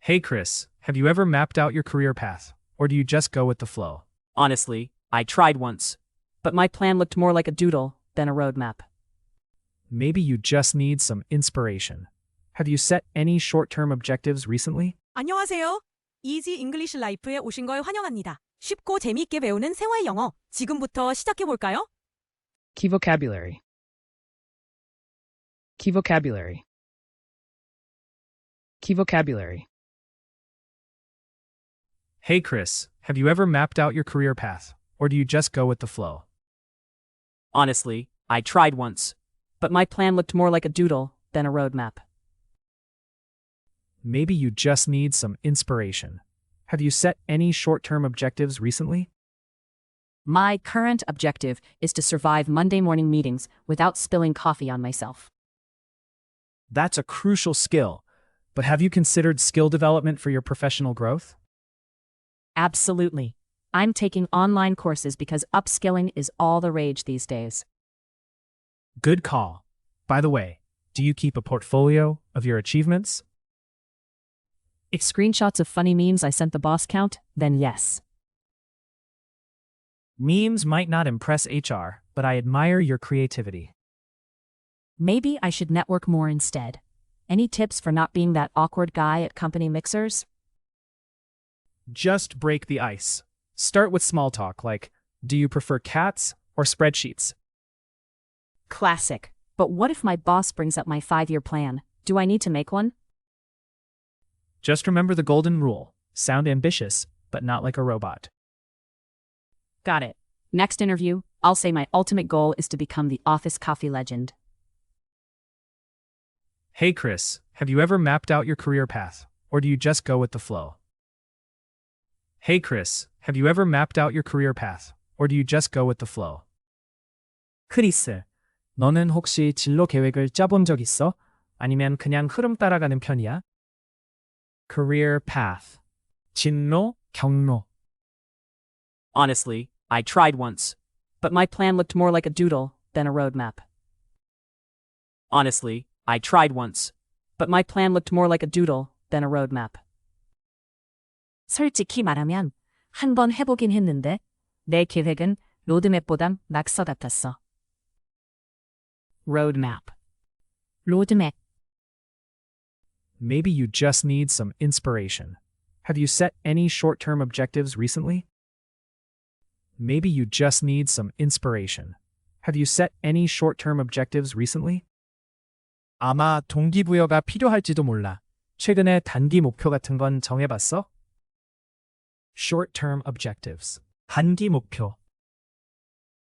Hey Chris, have you ever mapped out your career path, or do you just go with the flow? Honestly, I tried once, but my plan looked more like a doodle than a roadmap. Maybe you just need some inspiration. Have you set any short-term objectives recently? 안녕하세요. Easy English Life에 오신 걸 환영합니다. 쉽고 재미있게 배우는 생활 영어. 지금부터 시작해 볼까요? Key vocabulary. Key vocabulary. Key vocabulary. Hey Chris, have you ever mapped out your career path, or do you just go with the flow? Honestly, I tried once, but my plan looked more like a doodle than a roadmap. Maybe you just need some inspiration. Have you set any short-term objectives recently? My current objective is to survive Monday morning meetings without spilling coffee on myself. That's a crucial skill, but have you considered skill development for your professional growth? Absolutely. I'm taking online courses because upskilling is all the rage these days. Good call. By the way, do you keep a portfolio of your achievements? If screenshots of funny memes I sent the boss count, then yes. Memes might not impress HR, but I admire your creativity. Maybe I should network more instead. Any tips for not being that awkward guy at company mixers? Just break the ice. Start with small talk like, do you prefer cats or spreadsheets? Classic. But what if my boss brings up my 5-year plan? Do I need to make one? Just remember the golden rule. Sound ambitious, but not like a robot. Got it. Next interview, I'll say my ultimate goal is to become the office coffee legend. Hey Chris, have you ever mapped out your career path, or do you just go with the flow? Hey Chris, have you ever mapped out your career path, or do you just go with the flow? 크리스, 너는 혹시 진로 계획을 짜본 적 있어? 아니면 그냥 흐름 따라가는 편이야? Career path. 진로, 경로. Honestly, I tried once, but my plan looked more like a doodle than a roadmap. Honestly, I tried once, but my plan looked more like a doodle than a roadmap. 솔직히 말하면 한 번 해보긴 했는데 내 계획은 로드맵보단 낙서 같았어. Roadmap. 로드맵. Maybe you just need some inspiration. Have you set any short-term objectives recently? Maybe you just need some inspiration. Have you set any short-term objectives recently? 아마 동기부여가 필요할지도 몰라. 최근에 단기 목표 같은 건 정해봤어? Short-term objectives. 단기 목표.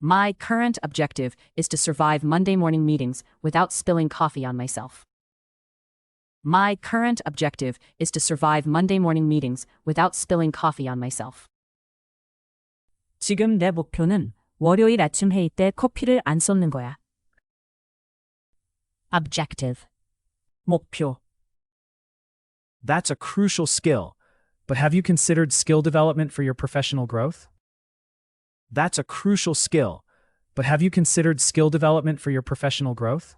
My current objective is to survive Monday morning meetings without spilling coffee on myself. My current objective is to survive Monday morning meetings without spilling coffee on myself. 지금 내 목표는 월요일 아침 회의 때 커피를 안 쏟는 거야. Objective. 목표. That's a crucial skill, but have you considered skill development for your professional growth? That's a crucial skill, but have you considered skill development for your professional growth?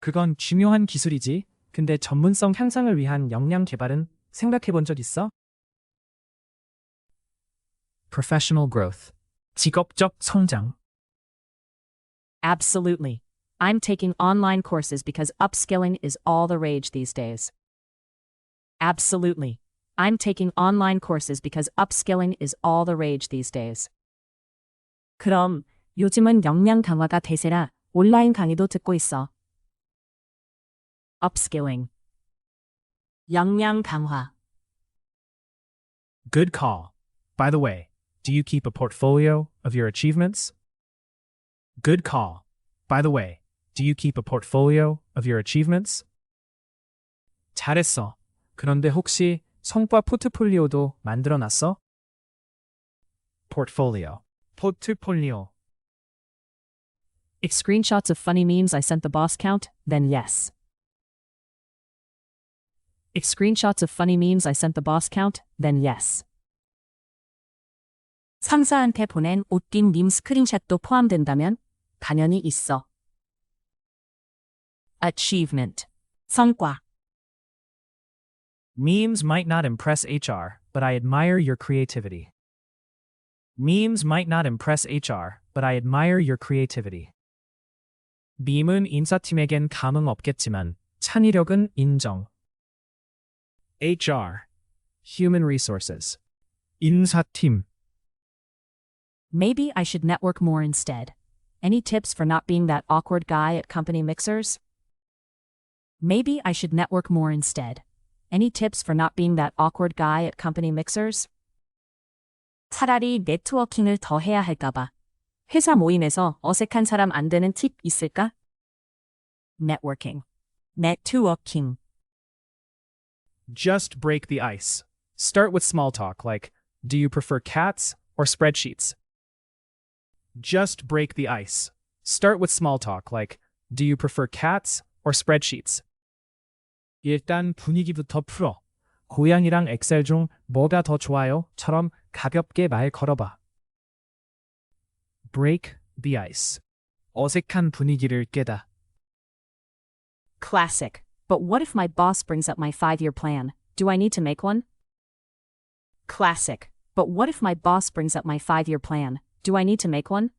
그건 중요한 기술이지. 근데 전문성 향상을 위한 역량 개발은 생각해 본 적 있어? Professional growth. 직업적 성장. Absolutely. I'm taking online courses because upskilling is all the rage these days. Absolutely. I'm taking online courses because upskilling is all the rage these days. 그럼 요즘은 역량 강화가 대세라 온라인 강의도 듣고 있어. Upskilling. 역량 강화. Good call. By the way, do you keep a portfolio of your achievements? Good call. By the way, do you keep a portfolio of your achievements? 잘했어. 그런데 혹시 성과 포트폴리오도 만들어놨어? Portfolio. 포트폴리오. If screenshots of funny memes I sent the boss count, then yes. If screenshots of funny memes I sent the boss count, then yes. 상사한테 보낸 웃긴 밈 스크린샷도 포함된다면 당연히 있어. Achievement. 성과. Memes might not impress HR, but I admire your creativity. Memes might not impress HR, but I admire your creativity. 밈은 인사팀에겐 감흥 없겠지만 창의력은 인정. HR, Human Resources. 인사팀. Maybe I should network more instead. Any tips for not being that awkward guy at company mixers? Maybe I should network more instead. Any tips for not being that awkward guy at company mixers? 차라리 네트워킹을 더 해야 할까봐. 회사 모임에서 어색한 사람 안 되는 팁 있을까? Networking. Networking. Just break the ice. Start with small talk like, do you prefer cats or spreadsheets? Just break the ice. Start with small talk like, do you prefer cats or spreadsheets? 일단 분위기부터 풀어. 고양이랑 엑셀 중 뭐가 더 좋아요? 처럼 가볍게 말 걸어봐. Break the ice. 어색한 분위기를 깨다. Classic. But what if my boss brings up my 5-year plan? Do I need to make one? Classic. But what if my boss brings up my 5-year plan? Do I need to make one?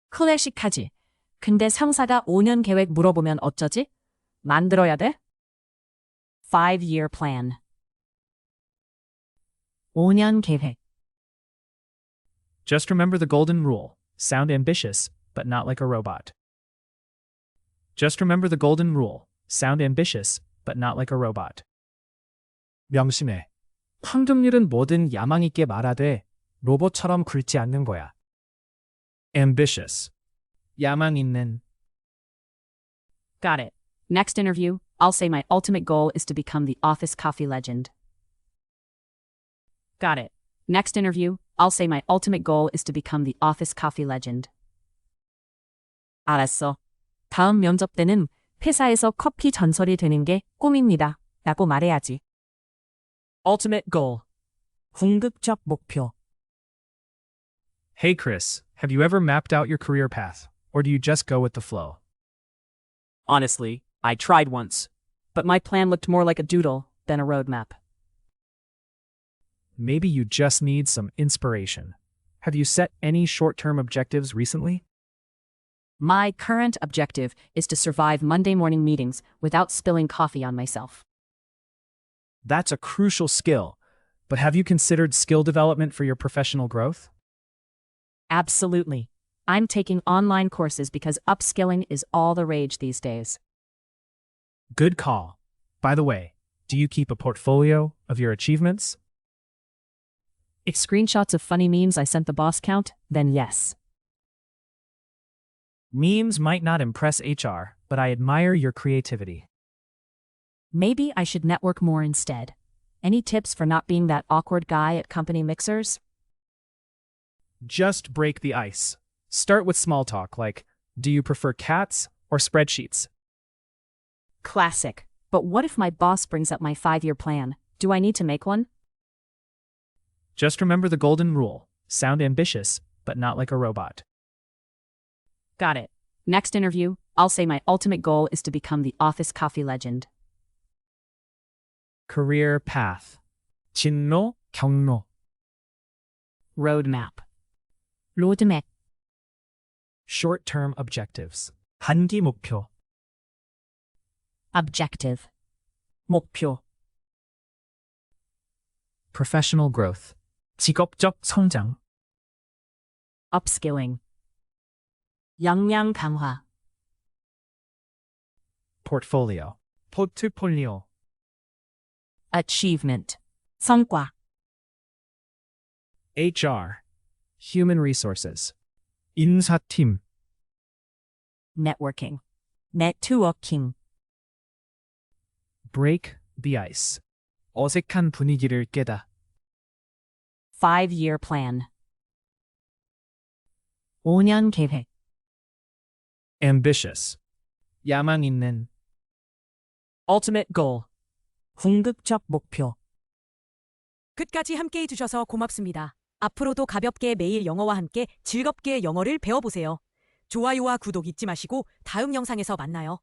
클래식하지. 근데 상사가 5년 계획 물어보면 어쩌지? 만들어야 돼? 5-year plan. 5년 계획. Just remember the golden rule. Sound ambitious, but not like a robot. Just remember the golden rule. Sound ambitious, but not like a robot. 명심해. 황금률은 뭐든 야망 있게 말하되 로봇처럼 굴지 않는 거야. Ambitious. 야망 있는. Got it. Next interview, I'll say my ultimate goal is to become the office coffee legend. Got it. Next interview, I'll say my ultimate goal is to become the office coffee legend. 알았어. 다음 면접 때는 회사에서 커피 전설이 되는 게 꿈입니다. 라고 말해야지. Ultimate goal. 궁극적 목표. Hey Chris, have you ever mapped out your career path, or do you just go with the flow? Honestly, I tried once, but my plan looked more like a doodle than a roadmap. Maybe you just need some inspiration. Have you set any short-term objectives recently? My current objective is to survive Monday morning meetings without spilling coffee on myself. That's a crucial skill, but have you considered skill development for your professional growth? Absolutely. I'm taking online courses because upskilling is all the rage these days. Good call. By the way, do you keep a portfolio of your achievements? If screenshots of funny memes I sent the boss count, then yes. Memes might not impress HR, but I admire your creativity. Maybe I should network more instead. Any tips for not being that awkward guy at company mixers? Just break the ice. Start with small talk like, do you prefer cats or spreadsheets? Classic. But what if my boss brings up my 5-year plan? Do I need to make one? Just remember the golden rule. Sound ambitious, but not like a robot. Got it. Next interview, I'll say my ultimate goal is to become the office coffee legend. Career path. 진로, 경로. Roadmap. Roadmap. Short-term objectives. 단기 목표. Objective. 목표. Professional growth. 직업적 성장. Upskilling. 역량 강화. Portfolio. 포트폴리오. Achievement. 성과. HR. Human Resources. 인사팀. Networking. Networking. Break the ice. 어색한 분위기를 깨다. 5-year plan. 5년 계획. Ambitious. 야망 있는. Ultimate goal. 궁극적 목표. 끝까지 함께해 주셔서 고맙습니다. 앞으로도 가볍게 매일 영어와 함께 즐겁게 영어를 배워보세요. 좋아요와 구독 잊지 마시고 다음 영상에서 만나요.